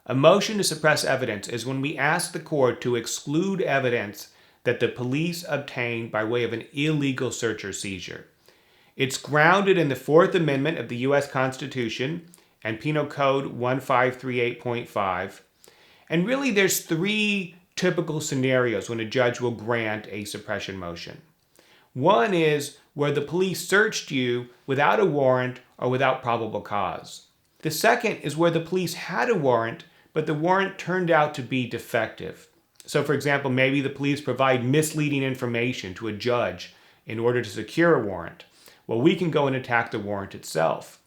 A motion to suppress evidence is when we ask the court to exclude evidence that the police obtained by way of an illegal search or seizure. It's grounded in the Fourth Amendment of the U.S. Constitution and Penal Code 1538.5. And really, there's three typical scenarios when a judge will grant a suppression motion. One is where the police searched you without a warrant or without probable cause. The second is where the police had a warrant, but the warrant turned out to be defective. So, for example, maybe the police provide misleading information to a judge in order to secure a warrant. Well, we can go and attack the warrant itself.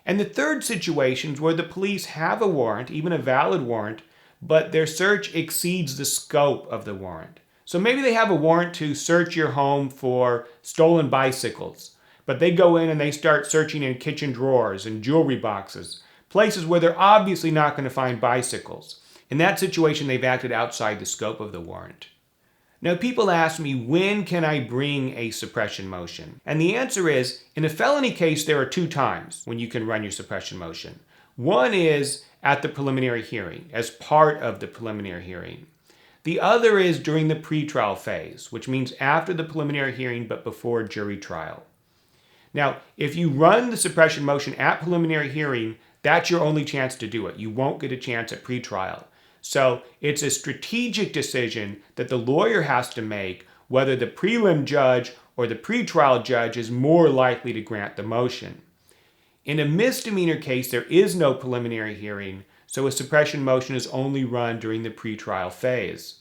And the third situation is where the police have a warrant, even a valid warrant, but their search exceeds the scope of the warrant. So maybe they have a warrant to search your home for stolen bicycles, but they go in and they start searching in kitchen drawers and jewelry boxes, places where they're obviously not going to find bicycles. In that situation, they've acted outside the scope of the warrant. Now, people ask me, when can I bring a suppression motion? And the answer is, in a felony case, there are two times when you can run your suppression motion. One is at the preliminary hearing, as part of the preliminary hearing. The other is during the pretrial phase, which means after the preliminary hearing but before jury trial. Now, if you run the suppression motion at preliminary hearing, that's your only chance to do it. You won't get a chance at pretrial. So it's a strategic decision that the lawyer has to make whether the prelim judge or the pretrial judge is more likely to grant the motion. In a misdemeanor case, there is no preliminary hearing, so a suppression motion is only run during the pretrial phase.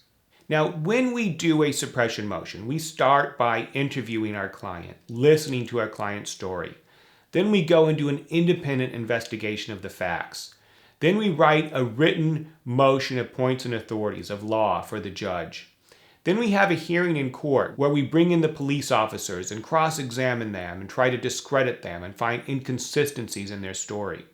Now, when we do a suppression motion, we start by interviewing our client, listening to our client's story. Then we go and do an independent investigation of the facts. Then we write a written motion of points and authorities of law for the judge. Then we have a hearing in court where we bring in the police officers and cross-examine them and try to discredit them and find inconsistencies in their story.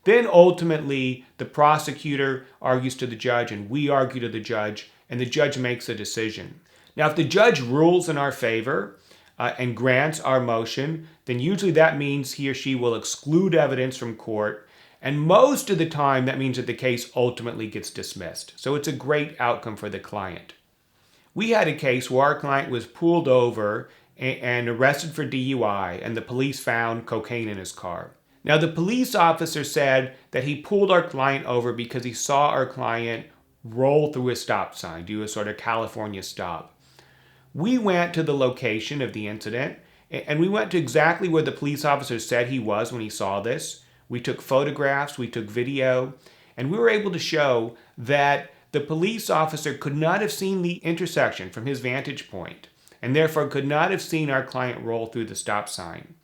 Then ultimately, the prosecutor argues to the judge and we argue to the judge, and the judge makes a decision. Now, if the judge rules in our favor and grants our motion, then usually that means he or she will exclude evidence from court. And most of the time, that means that the case ultimately gets dismissed. So it's a great outcome for the client. We had a case where our client was pulled over and arrested for DUI, and the police found cocaine in his car. Now, the police officer said that he pulled our client over because he saw our client roll through a stop sign, do a sort of California stop. We went to the location of the incident, and we went to exactly where the police officer said he was when he saw this. We took photographs, we took video, and we were able to show that the police officer could not have seen the intersection from his vantage point, and therefore could not have seen our client roll through the stop sign.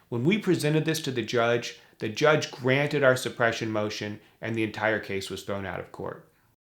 When we presented this to the judge granted our suppression motion, and the entire case was thrown out of court.